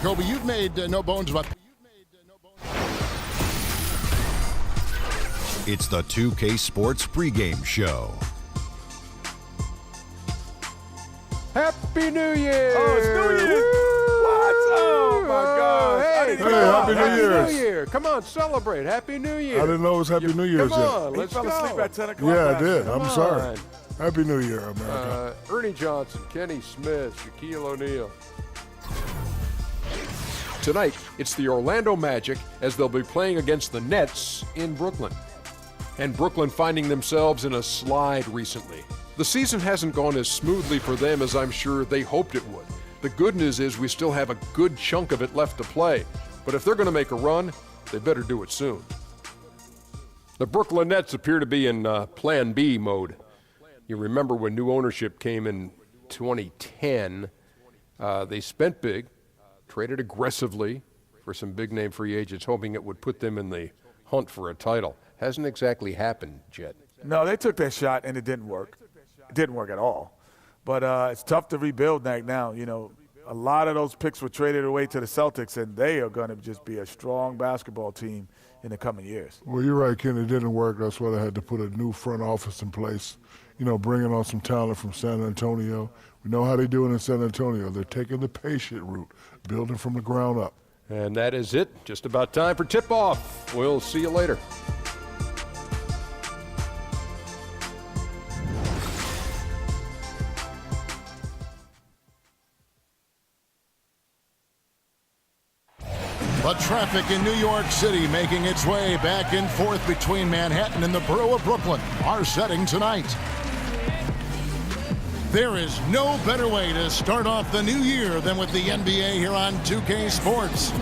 Kobe, you've made no bones about. It's the 2K Sports pregame show. Happy New Year! Oh, it's New Year! What? Oh, my gosh. Hey, Happy New Year! Come on, celebrate. Happy New Year. I didn't know it was Happy New Year's Come yet. on, let's He fell go. asleep at 10 o'clock. Yeah, I last did. night. I'm sorry. Happy New Year, America. Ernie Johnson, Kenny Smith, Shaquille O'Neal. Tonight, it's the Orlando Magic as they'll be playing against the Nets in Brooklyn. And Brooklyn finding themselves in a slide recently. The season hasn't gone as smoothly for them as I'm sure they hoped it would. The good news is we still have a good chunk of it left to play. But if they're going to make a run, they better do it soon. The Brooklyn Nets appear to be in Plan B mode. You remember when new ownership came in 2010, they spent big, traded aggressively for some big-name free agents, hoping it would put them in the hunt for a title. Hasn't exactly happened, Jet. No, they took that shot, and it didn't work. It didn't work at all. But it's tough to rebuild now. You know, a lot of those picks were traded away to the Celtics, and they are going to just be a strong basketball team in the coming years. Well, you're right, Ken. It didn't work. That's why they had to put a new front office in place, bringing on some talent from San Antonio. We know how they do it in San Antonio. They're taking the patient route, building from the ground up. And that is it. Just about time for tip-off. We'll see you later. But traffic in New York City making its way back and forth between Manhattan and the borough of Brooklyn. Our setting tonight. There is no better way to start off the new year than with the NBA here on 2K Sports.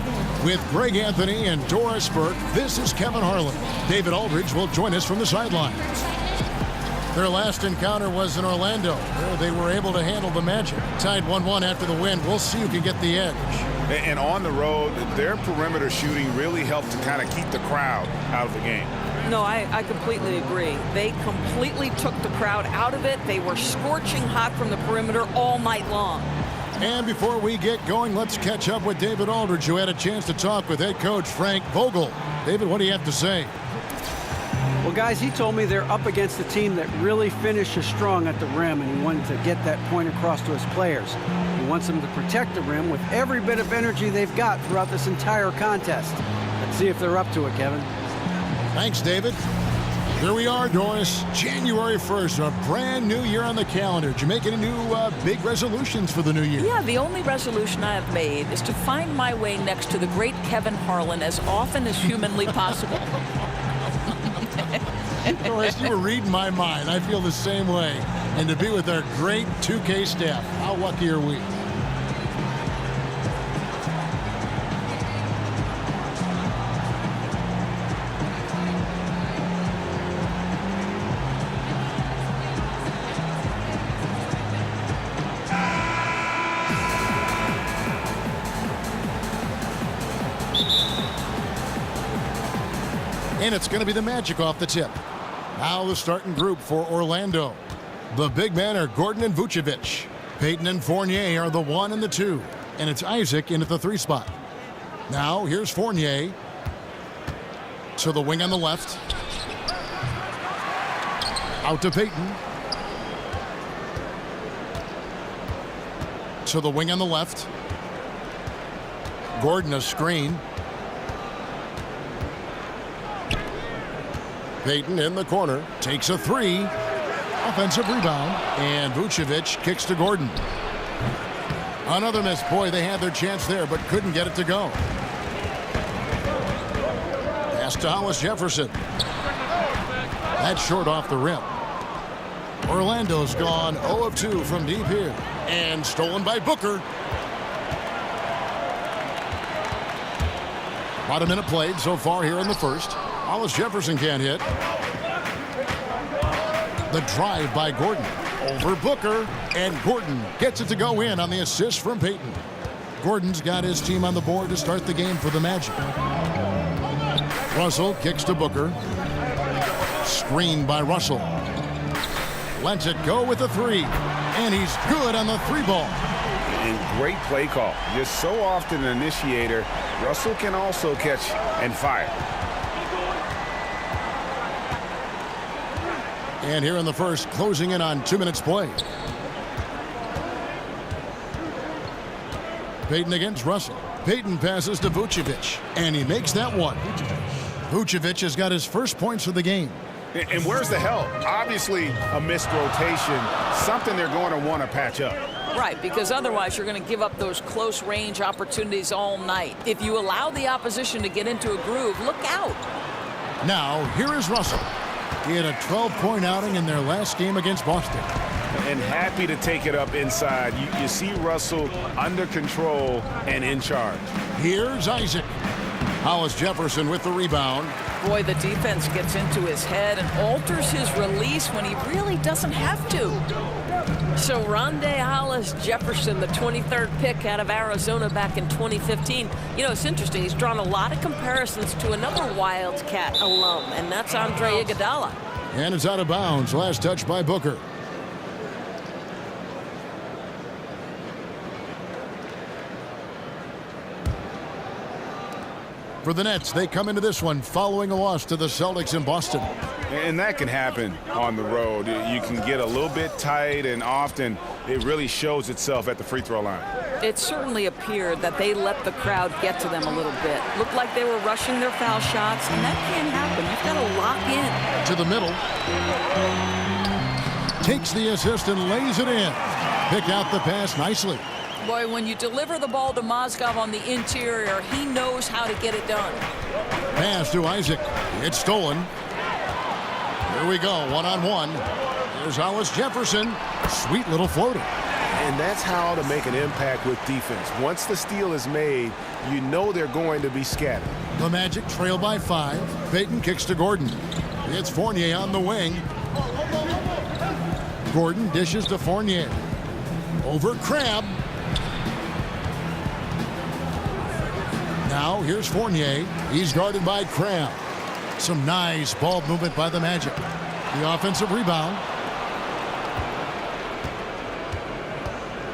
With Greg Anthony and Doris Burke, this is Kevin Harlan. David Aldridge will join us from the sidelines. Their last encounter was in Orlando, where they were able to handle the Magic. Tied 1-1 after the win. We'll see who can get the edge. And on the road, their perimeter shooting really helped to kind of keep the crowd out of the game. No, I completely agree. They completely took the crowd out of it. They were scorching hot from the perimeter all night long. And before we get going, let's catch up with David Aldridge, who had a chance to talk with head coach Frank Vogel. David, what do you have to say? Well, guys, he told me they're up against a team that really finishes strong at the rim, and he wanted to get that point across to his players. He wants them to protect the rim with every bit of energy they've got throughout this entire contest. Let's see if they're up to it, Kevin. Thanks, David. Here we are, Doris. January 1st, a brand new year on the calendar. Did you make any new big resolutions for the new year? Yeah, the only resolution I have made is to find my way next to the great Kevin Harlan as often as humanly possible. Doris, you were reading my mind. I feel the same way. And to be with our great 2K staff, how lucky are we? And it's going to be the Magic off the tip. Now the starting group for Orlando. The big men are Gordon and Vucevic. Payton and Fournier are the 1 and the 2. And it's Isaac in at the 3 spot. Now here's Fournier. To the wing on the left. Out to Payton. To the wing on the left. Gordon a screen. Payton in the corner, takes a 3. Offensive rebound, and Vucevic kicks to Gordon. Another miss. Boy, they had their chance there, but couldn't get it to go. Pass to Hollis Jefferson. That's short off the rim. Orlando's gone 0 of 2 from deep here, and stolen by Booker. About a minute played so far here in the first. Hollis Jefferson can't hit. The drive by Gordon over Booker, and Gordon gets it to go in on the assist from Payton. Gordon's got his team on the board to start the game for the Magic. Russell kicks to Booker. Screen by Russell. Lets it go with a 3, and he's good on the 3 ball. And great play call. Just so often an initiator, Russell can also catch and fire. And here in the first, closing in on 2 minutes play. Payton against Russell. Payton passes to Vucevic, and he makes that one. Vucevic has got his first points of the game. And where's the help? Obviously, a missed rotation, something they're going to want to patch up. Right, because otherwise you're going to give up those close range opportunities all night. If you allow the opposition to get into a groove, look out. Now, here is Russell. He had a 12-point outing in their last game against Boston. And happy to take it up inside. You see Russell under control and in charge. Here's Isaac. Hollis Jefferson with the rebound. Boy, the defense gets into his head and alters his release when he really doesn't have to. So Rondé Hollis Jefferson, the 23rd pick out of Arizona back in 2015. You know, it's interesting. He's drawn a lot of comparisons to another Wildcat alum, and that's Andre Iguodala. And it's out of bounds. Last touch by Booker. For the Nets, they come into this one following a loss to the Celtics in Boston. And that can happen on the road. You can get a little bit tight, and often it really shows itself at the free throw line. It certainly appeared that they let the crowd get to them a little bit. Looked like they were rushing their foul shots, and that can't happen. You've got to lock in. To the middle. Takes the assist and lays it in. Picked out the pass nicely. Boy, when you deliver the ball to Mozgov on the interior, he knows how to get it done. Pass to Isaac. It's stolen. Here we go, one-on-one. Here's Hollis Jefferson. Sweet little floater. And that's how to make an impact with defense. Once the steal is made, you know they're going to be scattered. The Magic trail by 5. Payton kicks to Gordon. It's Fournier on the wing. Gordon dishes to Fournier. Over Crabbe. Now here's Fournier. He's guarded by Crabbe. Some nice ball movement by the Magic. The offensive rebound.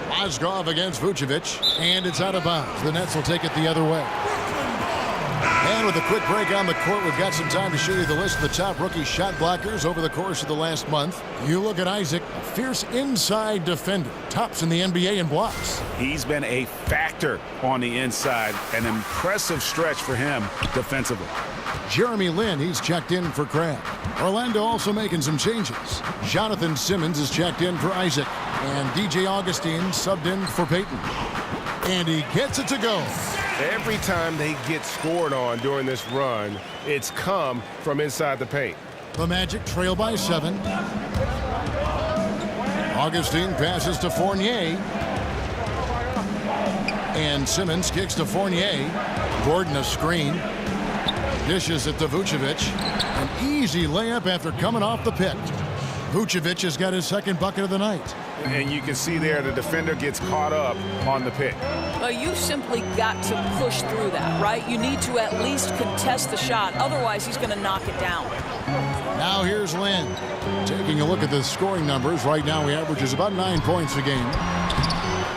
Mozgov against Vucevic, and it's out of bounds. The Nets will take it the other way. And with a quick break on the court, we've got some time to show you the list of the top rookie shot blockers over the course of the last month. You look at Isaac, a fierce inside defender, tops in the NBA in blocks. He's been a factor on the inside, an impressive stretch for him defensively. Jeremy Lin, he's checked in for Crabbe. Orlando also making some changes. Jonathan Simmons is checked in for Isaac, and DJ Augustine subbed in for Payton. And he gets it to go. Every time they get scored on during this run, it's come from inside the paint. The Magic trail by 7. Augustine passes to Fournier. And Simmons kicks to Fournier. Gordon a screen. Dishes it to Vucevic. An easy layup after coming off the pick. Vucevic has got his second bucket of the night. And you can see there the defender gets caught up on the pick. Well, you simply got to push through that, right? You need to at least contest the shot. Otherwise, he's going to knock it down. Now here's Lin. Taking a look at the scoring numbers. Right now, he averages about 9 points a game.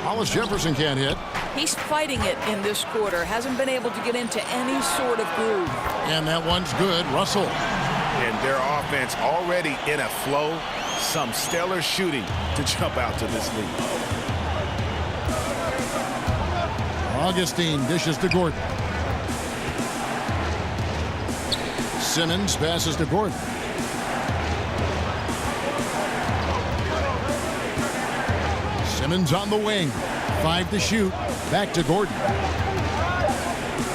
Hollis Jefferson can't hit. He's fighting it in this quarter. Hasn't been able to get into any sort of groove. And that one's good. Russell. And their offense already in a flow. Some stellar shooting to jump out to this lead. Augustine dishes to Gordon. Simmons passes to Gordon. Simmons on the wing. 5 to shoot. Back to Gordon.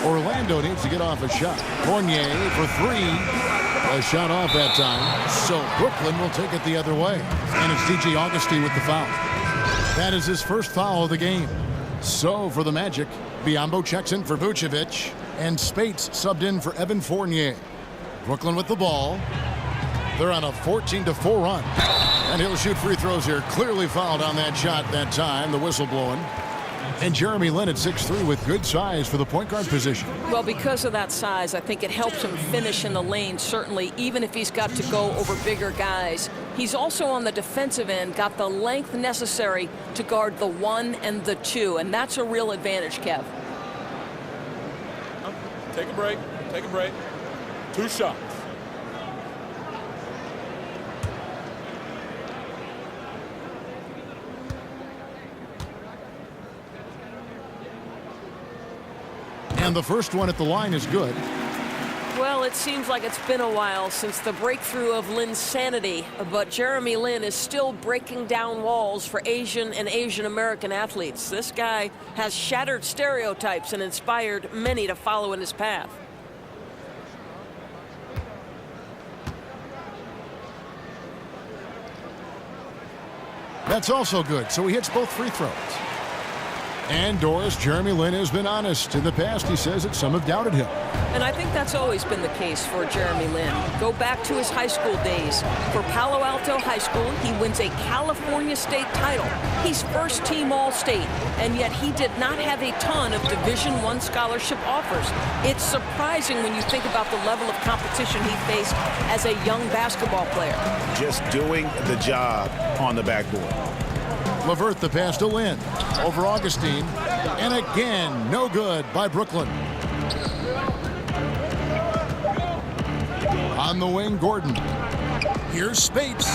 Orlando needs to get off a shot. Fournier for 3. A shot off that time. So Brooklyn will take it the other way. And it's DJ Augustine with the foul. That is his first foul of the game. So for the Magic, Biyombo checks in for Vucevic. And Spates subbed in for Evan Fournier. Brooklyn with the ball. They're on a 14-4 run. And he'll shoot free throws here. Clearly fouled on that shot that time. The whistle blowing. And Jeremy Lin at 6'3" with good size for the point guard position. Well, because of that size, I think it helps him finish in the lane, certainly, even if he's got to go over bigger guys. He's also on the defensive end, got the length necessary to guard the 1 and the 2, and that's a real advantage, Kev. Take a break. Take a break. 2 shots. And the first one at the line is good. Well, it seems like it's been a while since the breakthrough of Lin's sanity, but Jeremy Lin is still breaking down walls for Asian and Asian American athletes. This guy has shattered stereotypes and inspired many to follow in his path. That's also good, so he hits both free throws. And Doris, Jeremy Lin has been honest. In the past, he says that some have doubted him. And I think that's always been the case for Jeremy Lin. Go back to his high school days. For Palo Alto High School, he wins a California State title. He's first team All-State, and yet he did not have a ton of Division I scholarship offers. It's surprising when you think about the level of competition he faced as a young basketball player. Just doing the job on the backboard. LeVert the pass to Lin. Over Augustine. And again, no good by Brooklyn. On the wing, Gordon. Here's Spates.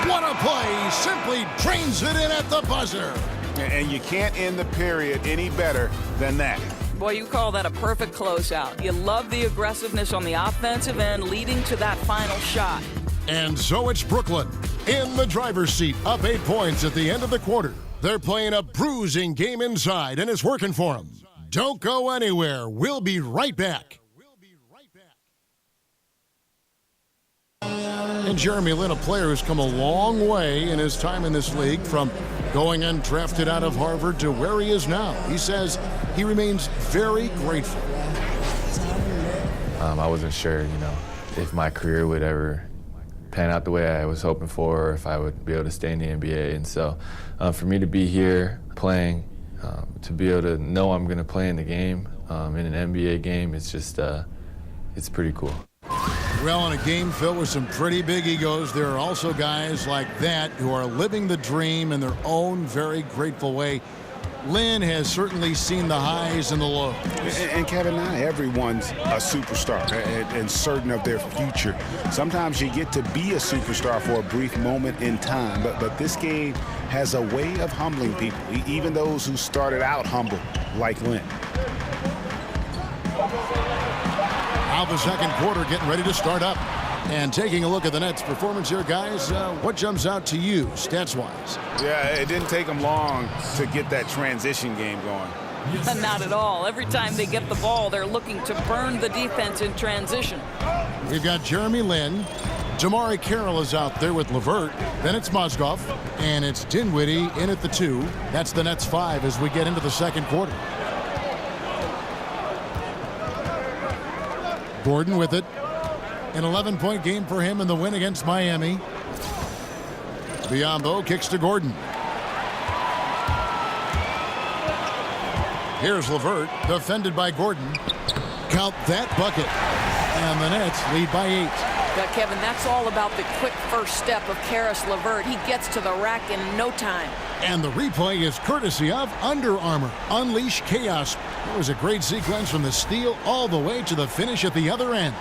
What a play. Simply drains it in at the buzzer. And you can't end the period any better than that. Boy, you call that a perfect closeout. You love the aggressiveness on the offensive end leading to that final shot. And so it's Brooklyn in the driver's seat, up 8 points at the end of the quarter. They're playing a bruising game inside, and it's working for them. Don't go anywhere. We'll be right back. And Jeremy Lin, a player who's come a long way in his time in this league, from going undrafted out of Harvard to where he is now. He says he remains very grateful. I wasn't sure, if my career would ever pan out the way I was hoping for, or if I would be able to stay in the NBA. And so for me to be here playing, to be able to know I'm going to play in the game, in an NBA game, it's just, it's pretty cool. Well, in a game filled with some pretty big egos, there are also guys like that who are living the dream in their own very grateful way. Lin has certainly seen the highs and the lows. And Kevin, not everyone's a superstar and certain of their future. Sometimes you get to be a superstar for a brief moment in time, but this game has a way of humbling people, even those who started out humble, like Lin. Now the second quarter getting ready to start up. And taking a look at the Nets' performance here, guys, what jumps out to you, stats-wise? Yeah, it didn't take them long to get that transition game going. Not at all. Every time they get the ball, they're looking to burn the defense in transition. We've got Jeremy Lin. Jamari Carroll is out there with LeVert. Then it's Mozgov. And it's Dinwiddie in at the 2. That's the Nets' 5 as we get into the second quarter. Gordon with it. An 11-point game for him in the win against Miami. Biyombo kicks to Gordon. Here's LeVert, defended by Gordon. Count that bucket. And the Nets lead by 8. But Kevin, that's all about the quick first step of Caris LeVert. He gets to the rack in no time. And the replay is courtesy of Under Armour. Unleash chaos. It was a great sequence from the steal all the way to the finish at the other end.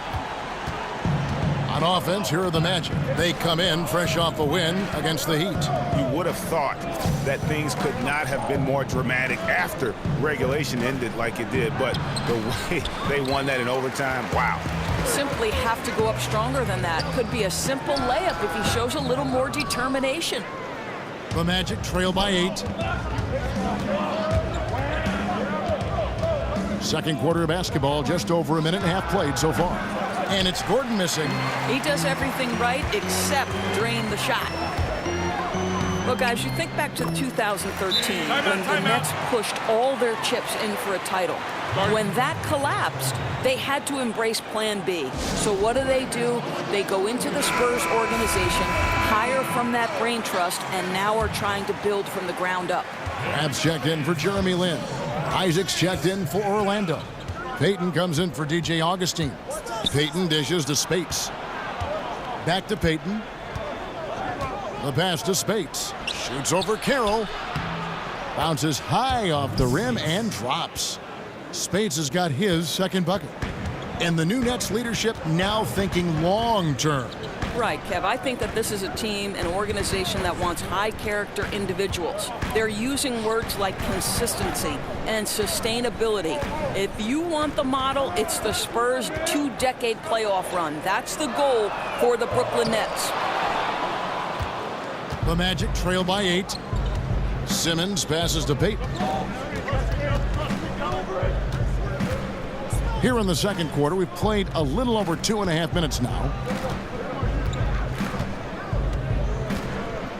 On offense, here are the Magic. They come in fresh off a win against the Heat. You would have thought that things could not have been more dramatic after regulation ended like it did, but the way they won that in overtime, wow. Simply have to go up stronger than that. Could be a simple layup if he shows a little more determination. The Magic trail by 8. Second quarter of basketball, just over a minute and a half played so far. And it's Gordon missing. He does everything right except drain the shot. Well, guys, you think back to 2013 when the Nets pushed all their chips in for a title. When that collapsed, they had to embrace Plan B. So what do? They go into the Spurs organization, hire from that brain trust, and now are trying to build from the ground up. Crab's checked in for Jeremy Lin. Isaac's checked in for Orlando. Peyton comes in for DJ Augustine. Peyton dishes to Spates. Back to Peyton. The pass to Spates. Shoots over Carroll. Bounces high off the rim and drops. Spates has got his second bucket. And the new Nets leadership now thinking long-term. Right, Kev. I think that this is a team, an organization that wants high-character individuals. They're using words like consistency and sustainability. If you want the model, it's the Spurs' 2-decade playoff run. That's the goal for the Brooklyn Nets. The Magic trail by 8. Simmons passes to Peyton. Here in the second quarter, we've played a little over 2.5 minutes now.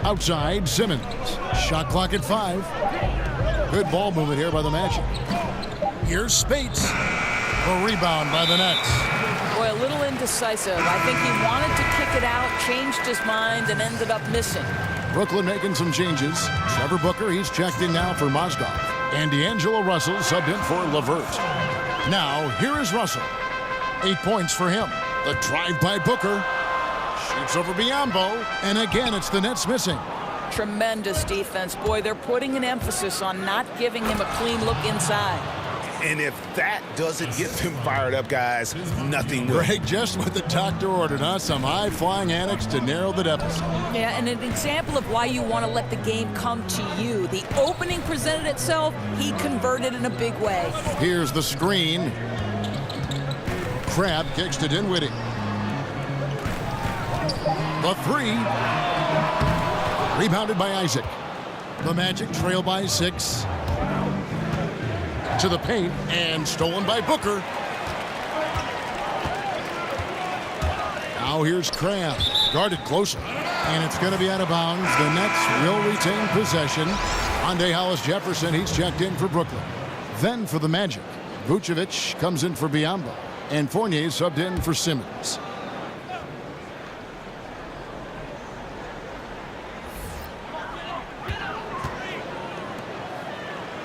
Outside, Simmons. Shot clock at 5. Good ball movement here by the Magic. Here's Spates. A rebound by the Nets. Boy, a little indecisive. I think he wanted to kick it out, changed his mind, and ended up missing. Brooklyn making some changes. Trevor Booker, he's checked in now for Mozgov. And D'Angelo Russell subbed in for LeVert. Now, here is Russell. 8 points for him. The drive by Booker. Shoots over Biyombo. And again, it's the Nets missing. Tremendous defense. Boy, they're putting an emphasis on not giving him a clean look inside. And if that doesn't get them fired up, guys, nothing will. Greg, just what the doctor ordered, huh? Some high-flying antics to narrow the deficit. Yeah, and an example of why you want to let the game come to you. The opening presented itself, he converted in a big way. Here's the screen. Crab kicks to Dinwiddie. The 3. Rebounded by Isaac. The Magic trail by 6. To the paint and stolen by Booker. Now here's Crab. Guarded closer. And it's going to be out of bounds. The Nets will retain possession. Rondae Hollis-Jefferson, he's checked in for Brooklyn. Then for the Magic, Vucevic comes in for Biyombo. And Fournier subbed in for Simmons.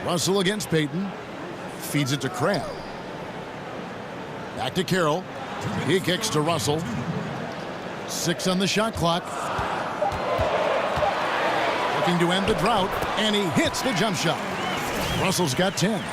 Russell against Peyton. Feeds it to Crab. Back to Carroll. He kicks to Russell. 6 on the shot clock. Looking to end the drought, and he hits the jump shot. Russell's got 10.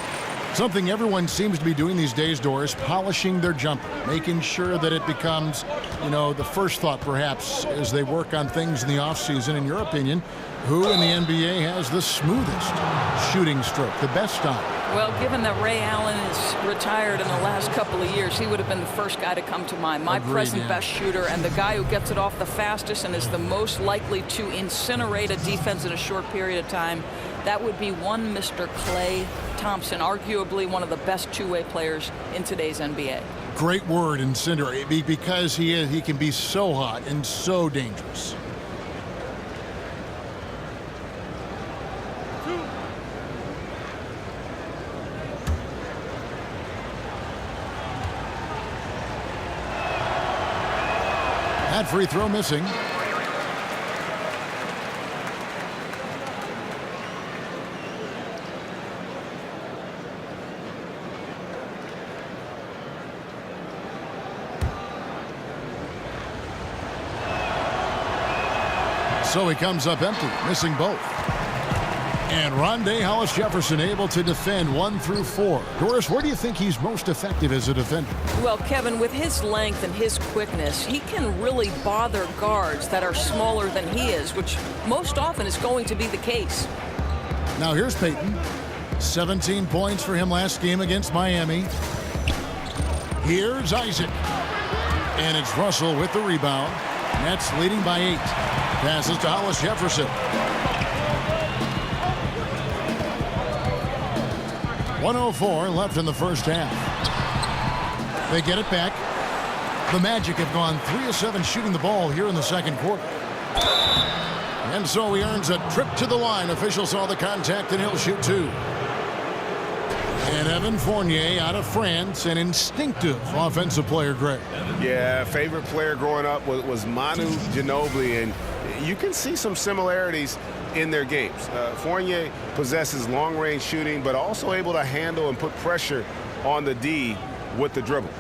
Something everyone seems to be doing these days, Doris, polishing their jumper, making sure that it becomes, the first thought perhaps as they work on things in the offseason. In your opinion, who in the NBA has the smoothest shooting stroke, the best style? Well, given that Ray Allen is retired in the last couple of years, he would have been the first guy to come to mind. My present best shooter and the guy who gets it off the fastest and is the most likely to incinerate a defense in a short period of time. That would be one Mr. Klay Thompson, arguably one of the best two-way players in today's NBA. Great word, incinerate, because he can be so hot and so dangerous. That free throw missing. So he comes up empty, missing both. And Rondae Hollis-Jefferson able to defend 1 through 4. Doris, where do you think he's most effective as a defender? Well, Kevin, with his length and his quickness, he can really bother guards that are smaller than he is, which most often is going to be the case. Now here's Peyton. 17 points for him last game against Miami. Here's Isaac. And it's Russell with the rebound. Nets leading by 8. Passes to Hollis-Jefferson. 1:04 left in the first half. They get it back. The Magic have gone 3 of 7 shooting the ball here in the second quarter. And so he earns a trip to the line. Officials saw the contact and he'll shoot 2. And Evan Fournier out of France, an instinctive offensive player, Greg. Yeah, favorite player growing up was Manu Ginobili, and you can see some similarities in their games. Fournier possesses long-range shooting, but also able to handle and put pressure on the D with the dribble.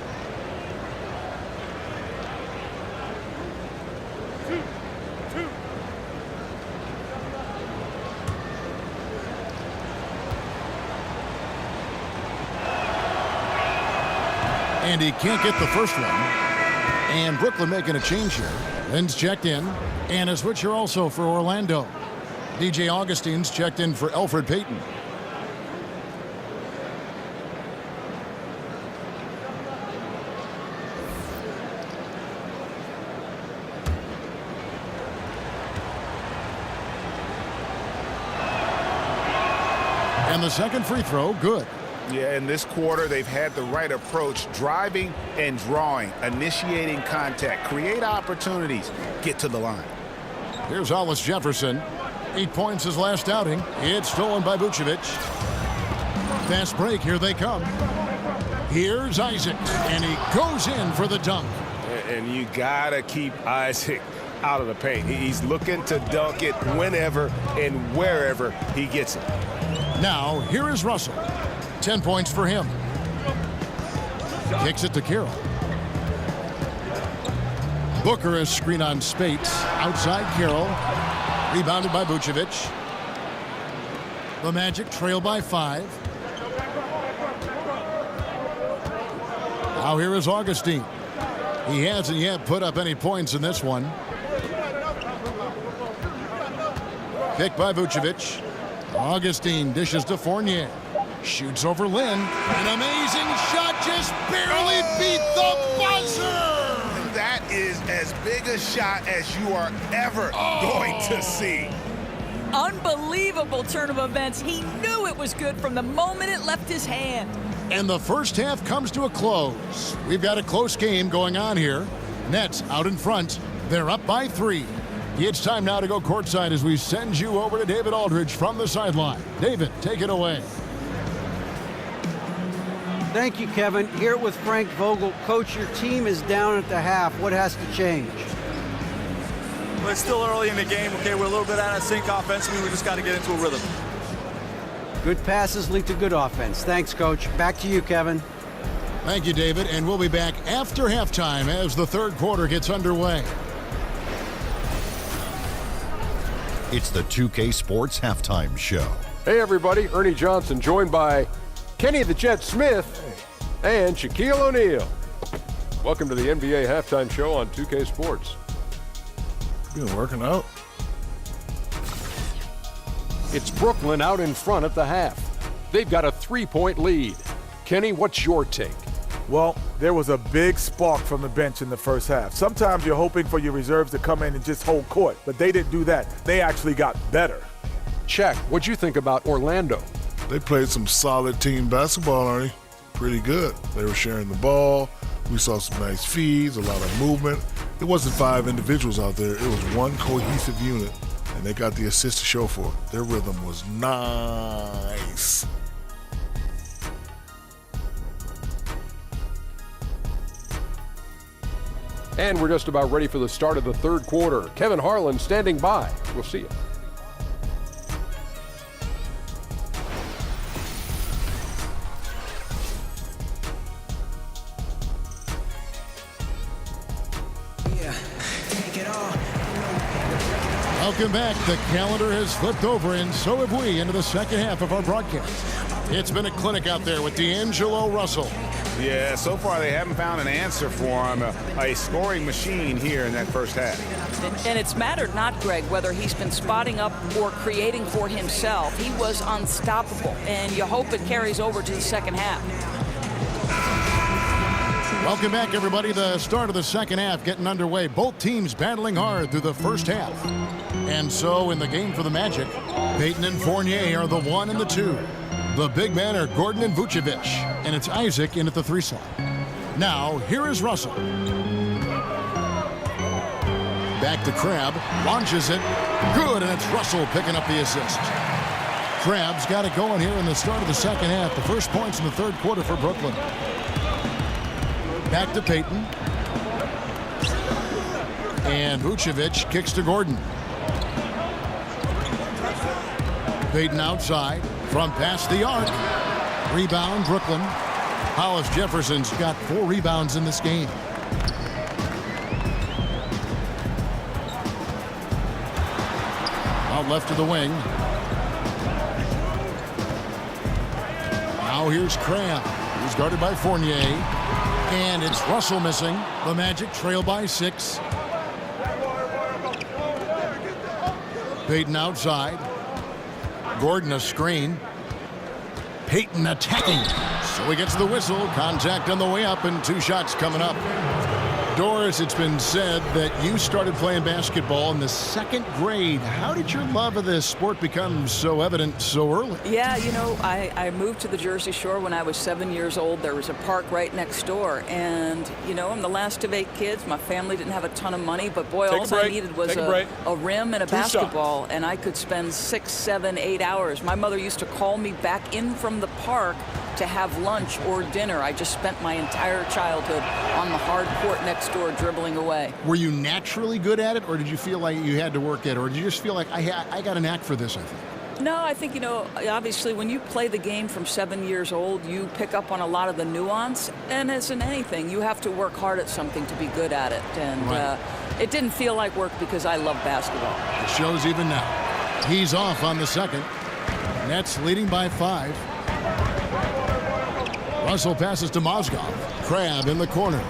And he can't get the first one. And Brooklyn making a change here. Lynn's checked in. And a switch here also for Orlando. DJ Augustine's checked in for Elfrid Payton. And the second free throw, good. Yeah, in this quarter, they've had the right approach, driving and drawing, initiating contact, create opportunities, get to the line. Here's Hollis Jefferson. 8 points his last outing. It's stolen by Vucevic. Fast break, here they come. Here's Isaac, and he goes in for the dunk. And you gotta keep Isaac out of the paint. He's looking to dunk it whenever and wherever he gets it. Now, here is Russell. 10 points for him. Kicks it to Carroll. Booker is screen on Spates. Outside Carroll. Rebounded by Vucevic. The Magic trail by 5. Now here is Augustine. He hasn't yet put up any points in this one. Picked by Vucevic. Augustine dishes to Fournier. Shoots over Lynn. An amazing shot, just barely beat the buzzer! That is as big a shot as you are ever going to see. Unbelievable turn of events. He knew it was good from the moment it left his hand. And the first half comes to a close. We've got a close game going on here. Nets out in front. They're up by 3. It's time now to go courtside as we send you over to David Aldridge from the sideline. David, take it away. Thank you, Kevin. Here with Frank Vogel. Coach, your team is down at the half. What has to change? Well, it's still early in the game. Okay, we're a little bit out of sync offensively. We just got to get into a rhythm. Good passes lead to good offense. Thanks, Coach. Back to you, Kevin. Thank you, David. And we'll be back after halftime as the third quarter gets underway. It's the 2K Sports Halftime Show. Hey, everybody. Ernie Johnson joined by Kenny the Jet Smith and Shaquille O'Neal. Welcome to the NBA Halftime Show on 2K Sports. Been working out. It's Brooklyn out in front at the half. They've got a 3-point lead. Kenny, what's your take? Well, there was a big spark from the bench in the first half. Sometimes you're hoping for your reserves to come in and just hold court, but they didn't do that. They actually got better. Check. What'd you think about Orlando? They played some solid team basketball, Arnie. Pretty good. They were sharing the ball. We saw some nice feeds, a lot of movement. It wasn't 5 individuals out there. It was one cohesive unit, and they got the assist to show for it. Their rhythm was nice. And we're just about ready for the start of the third quarter. Kevin Harlan standing by. We'll see you. Welcome back. The calendar has flipped over, and so have we, into the second half of our broadcast. It's been a clinic out there with D'Angelo Russell. Yeah, so far they haven't found an answer for him, a scoring machine here in that first half. And it's mattered not, Greg, whether he's been spotting up or creating for himself. He was unstoppable, and you hope it carries over to the second half. Welcome back, everybody. The start of the second half getting underway. Both teams battling hard through the first half. And so in the game for the Magic, Payton and Fournier are the 1 and the 2. The big men are Gordon and Vucevic, and it's Isaac in at the 3 slot. Now, here is Russell. Back to Crabbe, launches it. Good, and it's Russell picking up the assist. Crab's got it going here in the start of the second half. The first points in the third quarter for Brooklyn. Back to Payton. And Vucevic kicks to Gordon. Payton outside from past the arc. Rebound, Brooklyn. Hollis Jefferson's got 4 rebounds in this game. Out left to the wing. Now here's Crab. He's guarded by Fournier. And it's Russell missing. The Magic trail by 6. Payton outside. Gordon a screen. Payton attacking. So he gets the whistle. Contact on the way up and 2 shots coming up. Doris, it's been said that you started playing basketball in the 2nd grade. How did your love of this sport become so evident so early? Yeah, you know, I moved to the Jersey Shore when I was 7 years old. There was a park right next door. And, you know, I'm the last of 8 kids. My family didn't have a ton of money, but boy, all I needed was a rim and a basketball. And I could spend 6, 7, 8 hours. My mother used to call me back in from the park to have lunch or dinner. I just spent my entire childhood on the hard court next door dribbling away. Were you naturally good at it, or did you feel like you had to work at it, or did you just feel like I got a knack for this, I think? No, I think, you know, obviously when you play the game from 7 years old, you pick up on a lot of the nuance, and as in anything, you have to work hard at something to be good at it. And it didn't feel like work because I love basketball. It shows even now. He's off on the second. Nets leading by 5. Russell passes to Mozgov. Crab in the corner.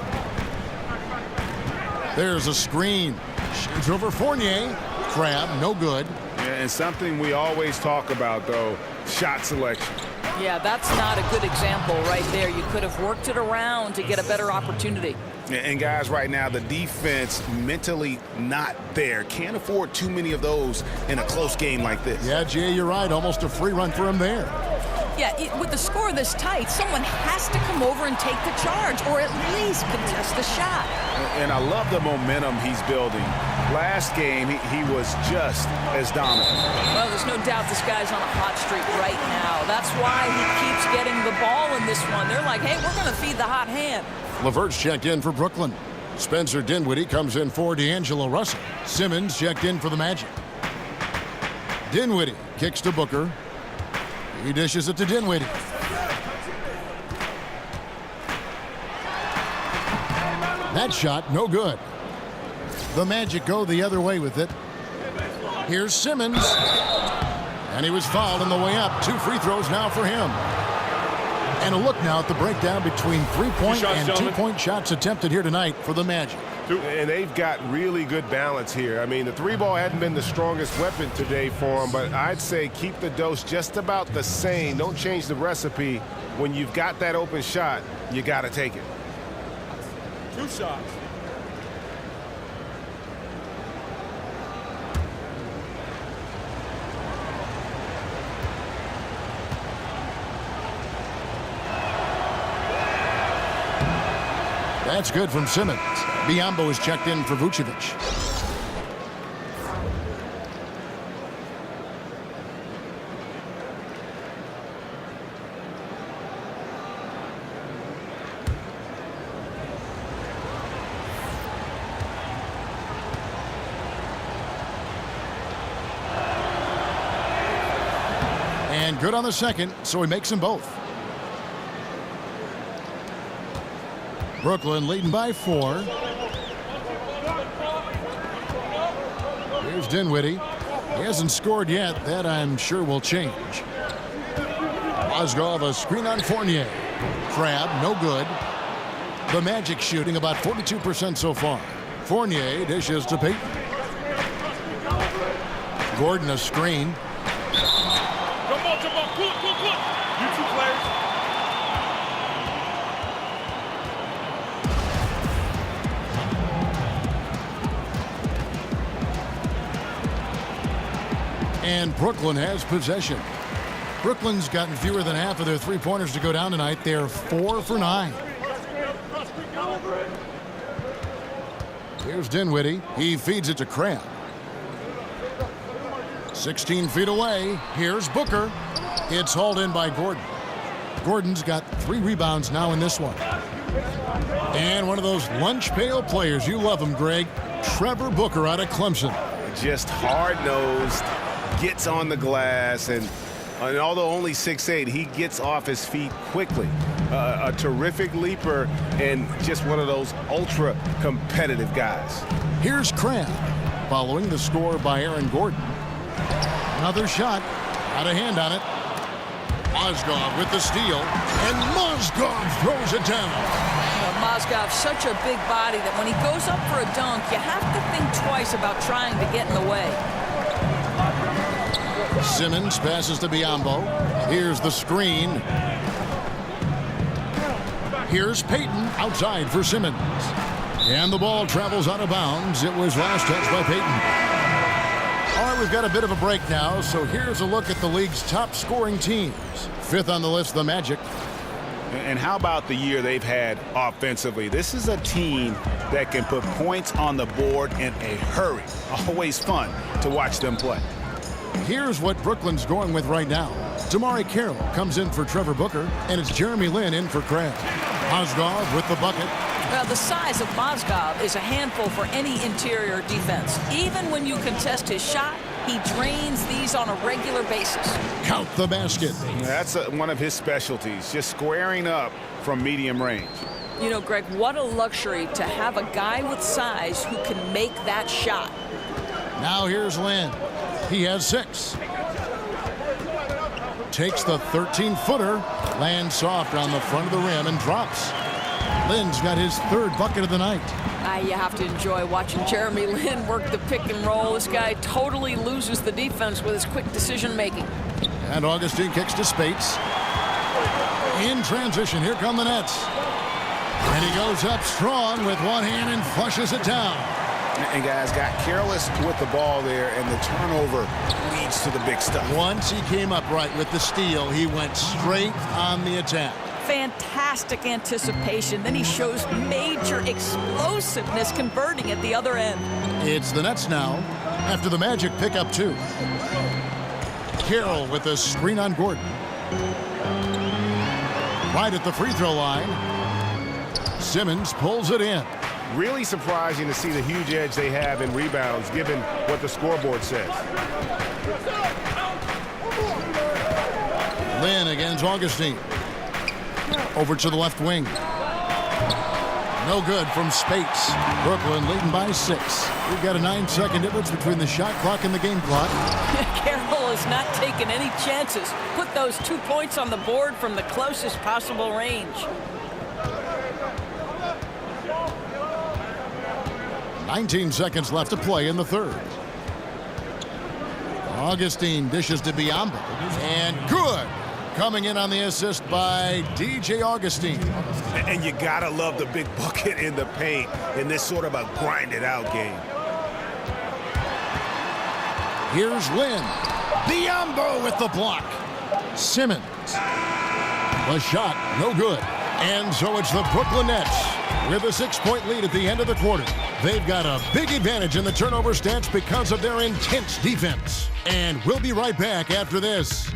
There's a screen. Shoots over Fournier. Crab, no good. Yeah, and something we always talk about, though, shot selection. Yeah, that's not a good example right there. You could have worked it around to get a better opportunity. And guys, right now, the defense mentally not there. Can't afford too many of those in a close game like this. Yeah, Jay, you're right. Almost a free run for him there. Yeah, with the score this tight, someone has to come over and take the charge or at least contest the shot. And I love the momentum he's building. Last game, he was just as dominant. Well, there's no doubt this guy's on a hot streak right now. That's why he keeps getting the ball in this one. They're like, hey, we're going to feed the hot hand. LeVert's checked in for Brooklyn. Spencer Dinwiddie comes in for D'Angelo Russell. Simmons checked in for the Magic. Dinwiddie kicks to Booker. He dishes it to Dinwiddie. That shot, no good. The Magic go the other way with it. Here's Simmons. And he was fouled on the way up. 2 free throws now for him. And a look now at the breakdown between 3-point and 2-point shots attempted here tonight for the Magic. And they've got really good balance here. I mean, the 3-ball hadn't been the strongest weapon today for them, but I'd say keep the dose just about the same. Don't change the recipe. When you've got that open shot, you got to take it. 2 shots. That's good from Simmons. Biyombo is checked in for Vucevic. And good on the second, so he makes them both. Brooklyn leading by 4. Here's Dinwiddie. He hasn't scored yet. That, I'm sure, will change. Mozgov, a screen on Fournier. Crab, no good. The Magic shooting about 42% so far. Fournier dishes to Payton. Gordon, a screen. Jump on. Pull. You 2 players. And Brooklyn has possession. Brooklyn's gotten fewer than half of their 3-pointers to go down tonight. They're 4 for 9. Here's Dinwiddie. He feeds it to Crab. 16 feet away. Here's Booker. It's hauled in by Gordon. Gordon's got 3 rebounds now in this one. And one of those lunch pail players. You love him, Greg. Trevor Booker out of Clemson. Just hard-nosed, gets on the glass, and although only 6'8", he gets off his feet quickly. A terrific leaper and just one of those ultra-competitive guys. Here's Crabb, following the score by Aaron Gordon. Another shot, out of hand on it. Mozgov with the steal, and Mozgov throws it down. Mozgov's such a big body that when he goes up for a dunk, you have to think twice about trying to get in the way. Simmons passes to Biyombo. Here's the screen. Here's Payton outside for Simmons. And the ball travels out of bounds. It was last touched by Payton. All right, we've got a bit of a break now, so here's a look at the league's top scoring teams. 5th on the list, the Magic. And how about the year they've had offensively? This is a team that can put points on the board in a hurry. Always fun to watch them play. Here's what Brooklyn's going with right now. Damari Carroll comes in for Trevor Booker, and it's Jeremy Lin in for Crabb. Mozgov with the bucket. Well, the size of Mozgov is a handful for any interior defense. Even when you contest his shot, he drains these on a regular basis. Count the basket. That's one of his specialties, just squaring up from medium range. You know, Greg, what a luxury to have a guy with size who can make that shot. Now here's Lin. He has 6. Takes the 13-footer, lands soft on the front of the rim and drops. Lin's got his 3rd bucket of the night. You have to enjoy watching Jeremy Lin work the pick and roll. This guy totally loses the defense with his quick decision making. And Augustine kicks to Spates. In transition, here come the Nets. And he goes up strong with one hand and flushes it down. And guys got careless with the ball there, and the turnover leads to the big stuff. Once he came up right with the steal, he went straight on the attack. Fantastic anticipation. Then he shows major explosiveness converting at the other end. It's the Nets now after the Magic pick up 2. Carroll with a screen on Gordon. Right at the free throw line. Simmons pulls it in. Really surprising to see the huge edge they have in rebounds given what the scoreboard says. Lin against Augustine. Over to the left wing. No good from Spates. Brooklyn leading by 6. We've got a 9-second difference between the shot clock and the game clock. Carroll is not taking any chances. Put those 2 points on the board from the closest possible range. 19 seconds left to play in the 3rd. Augustine dishes to Biyombo. And good. Coming in on the assist by DJ Augustine. And you gotta love the big bucket in the paint in this sort of a grinded-out game. Here's Lin. Biyombo with the block. Simmons. The shot, no good. And so it's the Brooklyn Nets with a 6-point lead at the end of the quarter. They've got a big advantage in the turnover stats because of their intense defense. And we'll be right back after this.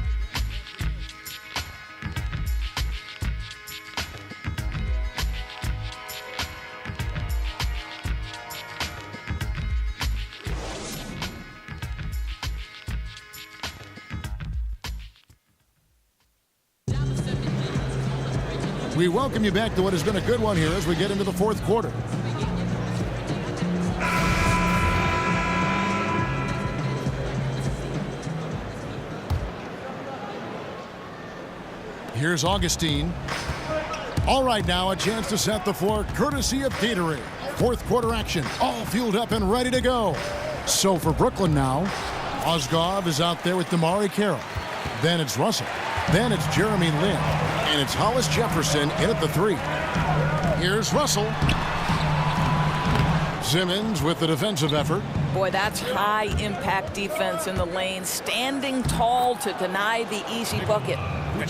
We welcome you back to what has been a good one here as we get into the 4th quarter. Here's Augustine. All right, now a chance to set the floor courtesy of Gatorade. 4th quarter action, all fueled up and ready to go. So for Brooklyn now, Mozgov is out there with Damari Carroll. Then it's Russell. Then it's Jeremy Lin. And it's Hollis Jefferson in at the 3. Here's Russell. Simmons with the defensive effort. Boy, that's high-impact defense in the lane, standing tall to deny the easy bucket.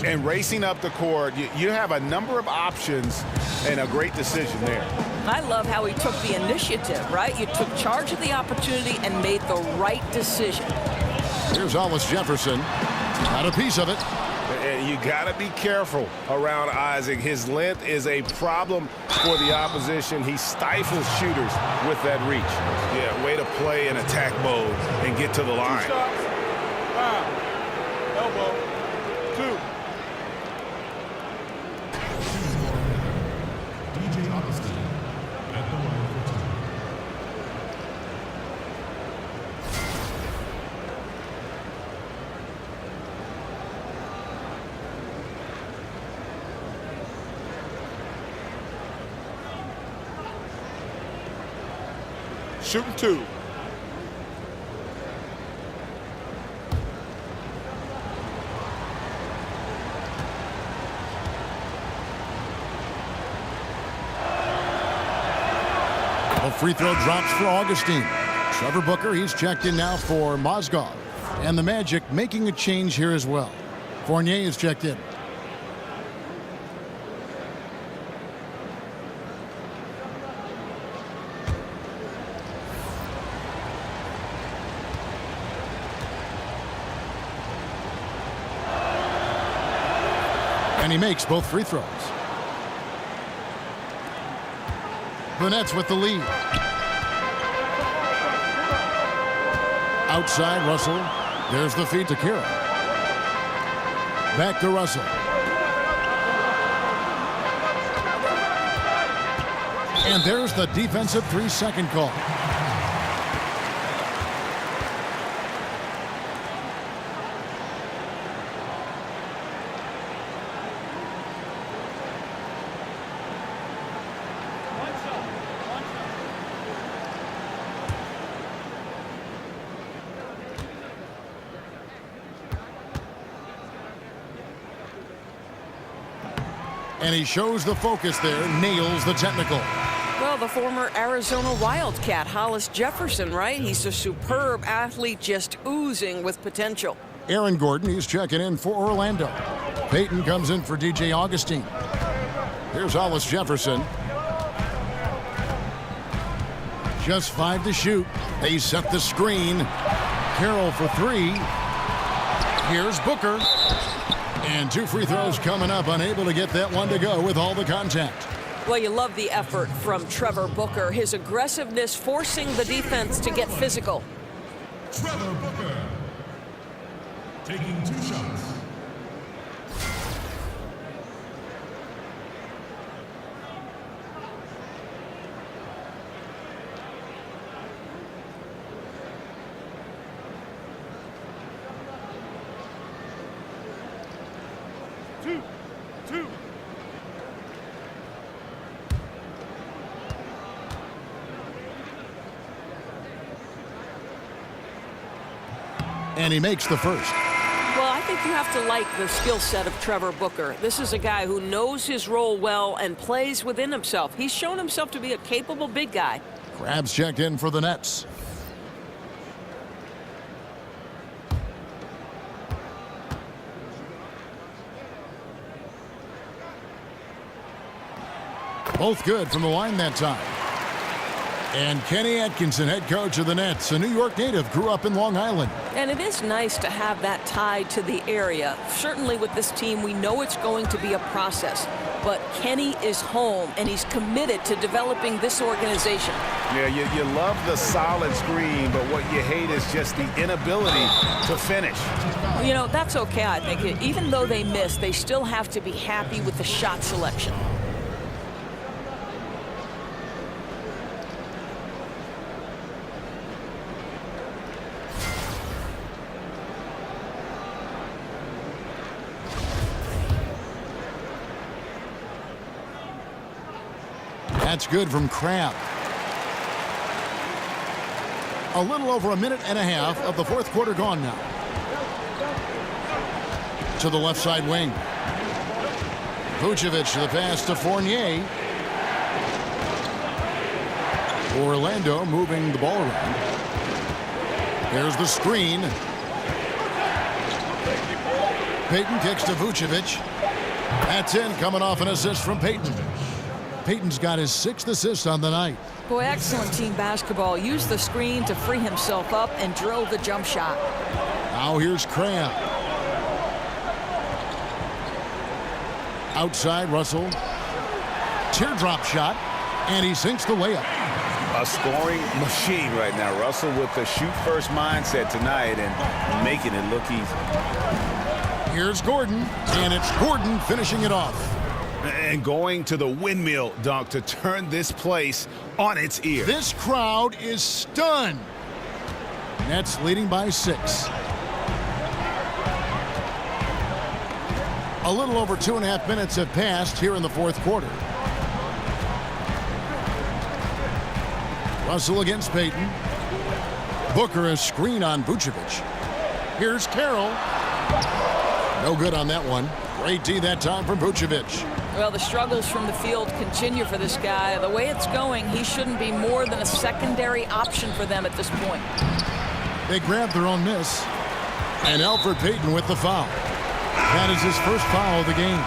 And racing up the court, you have a number of options and a great decision there. I love how he took the initiative, right? You took charge of the opportunity and made the right decision. Here's Hollis Jefferson. Got a piece of it. And you got to be careful around Isaac. His length is a problem for the opposition. He stifles shooters with that reach. Yeah, way to play in attack mode and get to the line. 2 shots. Foul. Elbow. 2. DJ Augustine at the line for 2. Shooting 2. A free throw drops for Augustine. Trevor Booker, he's checked in now for Mozgov. And the Magic making a change here as well. Fournier is checked in. And he makes both free throws. The Nets with the lead. Outside Russell. There's the feed to Kira. Back to Russell. And there's the defensive 3-second call. And he shows the focus there, nails the technical. Well, the former Arizona Wildcat, Hollis Jefferson, right? He's a superb athlete, just oozing with potential. Aaron Gordon, he's checking in for Orlando. Payton comes in for DJ Augustine. Here's Hollis Jefferson. Just 5 to shoot. They set the screen. Carroll for 3. Here's Booker. And 2 free throws coming up, unable to get that one to go with all the contact. Well, you love the effort from Trevor Booker. His aggressiveness forcing the defense to get physical. Trevor Booker taking 2 shots. And he makes the first. Well, I think you have to like the skill set of Trevor Booker. This is a guy who knows his role well and plays within himself. He's shown himself to be a capable big guy. Crabs checked in for the Nets. Both good from the line that time. And Kenny Atkinson, head coach of the Nets, a New York native, grew up in Long Island. And it is nice to have that tied to the area. Certainly with this team, we know it's going to be a process. But Kenny is home, and he's committed to developing this organization. Yeah, you love the solid screen, but what you hate is just the inability to finish. You know, that's okay, I think. Even though they miss, they still have to be happy with the shot selection. That's good from Crab. A little over 1.5 minutes of the 4th quarter gone now. To the left side wing. Vucevic to the pass to Fournier. Orlando moving the ball around. There's the screen. Payton kicks to Vucevic. That's in, coming off an assist from Payton. Payton's got his 6th assist on the night. Boy, excellent team basketball. Used the screen to free himself up and drove the jump shot. Now here's Crabb. Outside Russell. Teardrop shot, and he sinks the layup. A scoring machine right now. Russell with the shoot-first mindset tonight and making it look easy. Here's Gordon, and it's Gordon finishing it off. And going to the windmill dunk to turn this place on its ear. This crowd is stunned. Nets leading by 6. A little over 2.5 minutes have passed here in the fourth quarter. Russell against Payton. Booker a screen on Vucevic. Here's Carroll. No good on that one. Great D that time from Vucevic. Well, the struggles from the field continue for this guy. The way it's going, he shouldn't be more than a secondary option for them at this point. They grabbed their own miss. And Elfrid Payton with the foul. That is his first foul of the game.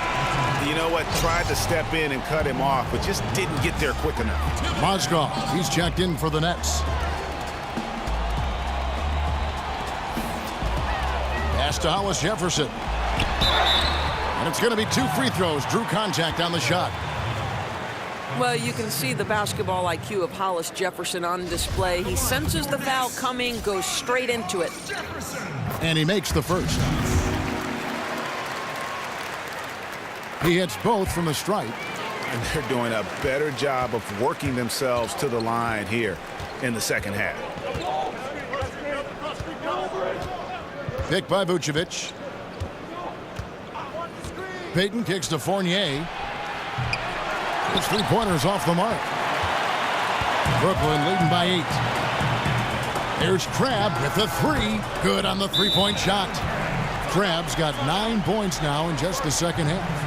You know what? Tried to step in and cut him off, but just didn't get there quick enough. Mozgov, he's checked in for the Nets. Pass to Hollis Jefferson. And it's going to be 2 free throws. Drew contact on the shot. Well, you can see the basketball IQ of Hollis Jefferson on display. He senses the foul coming, goes straight into it. And he makes the first. He hits both from the stripe. And they're doing a better job of working themselves to the line here in the second half. Picked by Vucevic. Payton kicks to Fournier. His three-pointer's off the mark. Brooklyn leading by 8. There's Crabb with the 3. Good on the three-point shot. Crabb's got 9 points now in just the second half.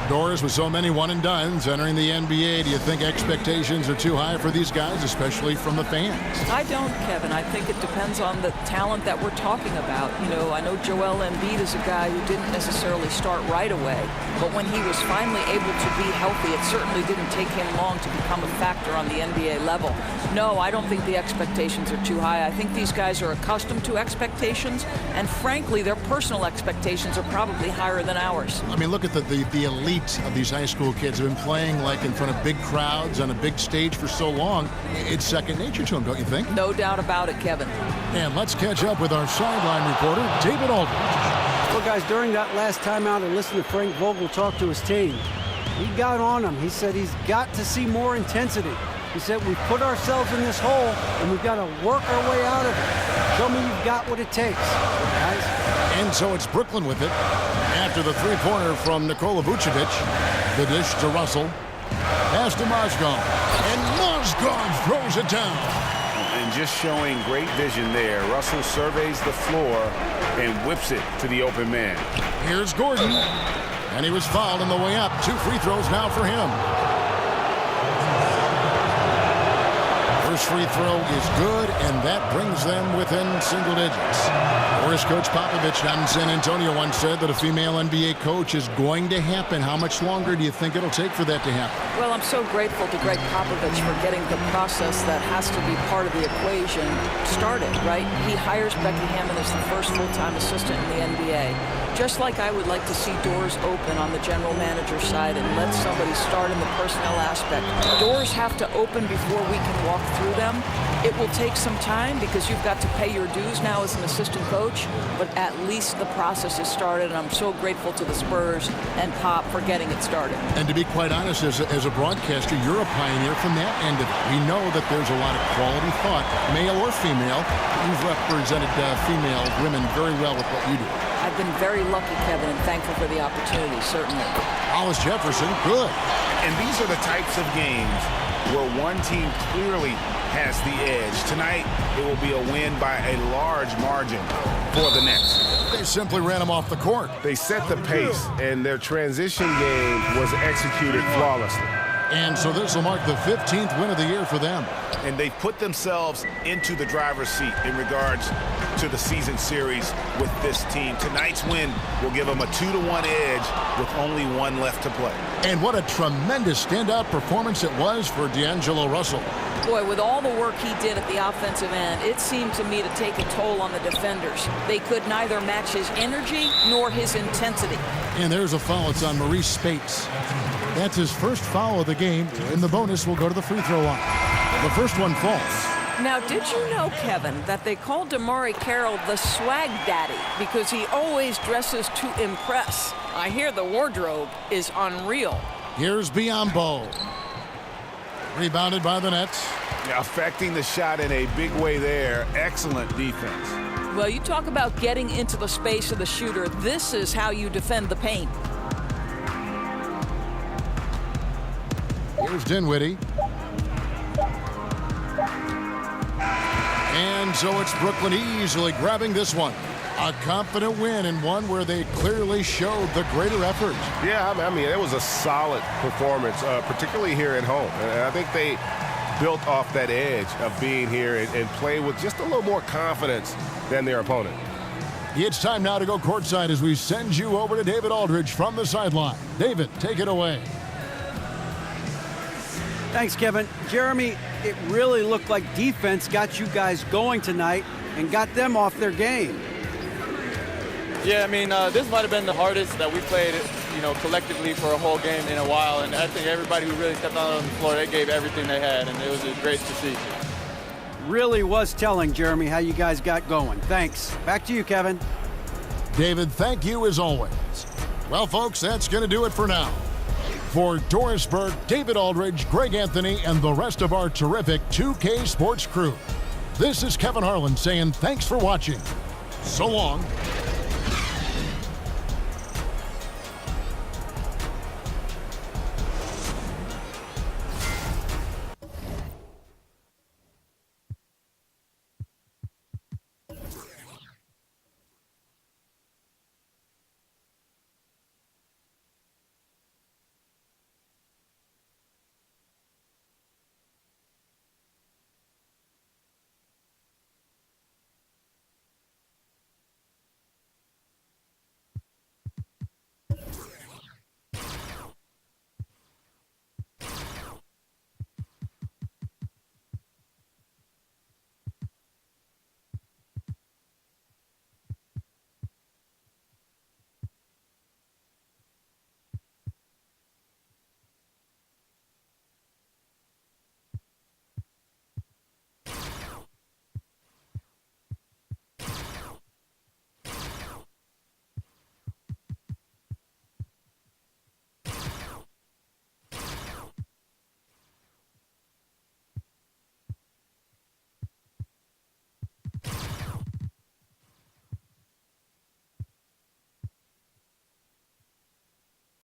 Doris, with so many one-and-dones entering the NBA, do you think expectations are too high for these guys, especially from the fans? I don't, Kevin. I think it depends on the talent that we're talking about. You know, I know Joel Embiid is a guy who didn't necessarily start right away, but when he was finally able to be healthy, it certainly didn't take him long to become a factor on the NBA level. No, I don't think the expectations are too high. I think these guys are accustomed to expectations, and frankly, their personal expectations are probably higher than ours. I mean, look at the elite of these high school kids have been playing like in front of big crowds on a big stage for so long. It's second nature to them, don't you think? No doubt about it, Kevin. And let's catch up with our sideline reporter, David Aldridge. Well, guys, during that last timeout, I listened to Frank Vogel talk to his team. He got on him. He said he's got to see more intensity. He said we've put ourselves in this hole and we've got to work our way out of it. Show me you've got what it takes, guys. And so it's Brooklyn with it. After the three-pointer from Nikola Vucevic, the dish to Russell. Pass to Mozgov. And Mozgov throws it down. And just showing great vision there. Russell surveys the floor and whips it to the open man. Here's Gordon. And he was fouled on the way up. 2 free throws now for him. First free throw is good, and that brings them within single digits. Whereas Coach Popovich down in San Antonio once said that a female NBA coach is going to happen. How much longer do you think it'll take for that to happen? Well, I'm so grateful to Greg Popovich for getting the process that has to be part of the equation started, right? He hires Becky Hammon as the first full-time assistant in the NBA. Just like I would like to see doors open on the general manager side and let somebody start in the personnel aspect. Doors have to open before we can walk through them. It will take some time because you've got to pay your dues now as an assistant coach, but at least the process is started, and I'm so grateful to the Spurs and Pop for getting it started. And to be quite honest, as a broadcaster, you're a pioneer from that end of it. We know that there's a lot of quality thought, male or female. You've represented female women very well with what you do. I've been very lucky, Kevin, and thankful for the opportunity, certainly. Hollis Jefferson, good. And these are the types of games where one team clearly has the edge. Tonight, it will be a win by a large margin for the Nets. They simply ran them off the court. They set the pace, and their transition game was executed flawlessly. And so this will mark the 15th win of the year for them. And they've put themselves into the driver's seat in regards to the season series with this team. Tonight's win will give them a 2-1 edge with only 1 left to play. And what a tremendous standout performance it was for D'Angelo Russell. Boy, with all the work he did at the offensive end, it seemed to me to take a toll on the defenders. They could neither match his energy nor his intensity. And there's a foul. It's on Maurice Spates. That's his first foul of the game, and the bonus will go to the free throw line. The first one falls. Now, did you know, Kevin, that they called DeMarre Carroll the swag daddy because he always dresses to impress? I hear the wardrobe is unreal. Here's Biyombo. Rebounded by the Nets. Yeah, affecting the shot in a big way there. Excellent defense. Well, you talk about getting into the space of the shooter. This is how you defend the paint. Here's Dinwiddie. And so it's Brooklyn easily grabbing this one. A confident win, and one where they clearly showed the greater effort. Yeah, I mean, it was a solid performance, particularly here at home. And I think they built off that edge of being here and play with just a little more confidence than their opponent. It's time now to go courtside as we send you over to David Aldridge from the sideline. David, take it away. Thanks, Kevin. Jeremy, it really looked like defense got you guys going tonight and got them off their game. Yeah, I mean, this might have been the hardest that we played, collectively for a whole game in a while. And I think everybody who really stepped out on the floor, they gave everything they had, and it was great to see. Really was telling, Jeremy, how you guys got going. Thanks. Back to you, Kevin. David, thank you as always. Well, folks, that's going to do it for now. For Doris Burke, David Aldridge, Greg Anthony, and the rest of our terrific 2K Sports crew, this is Kevin Harlan saying thanks for watching. So long.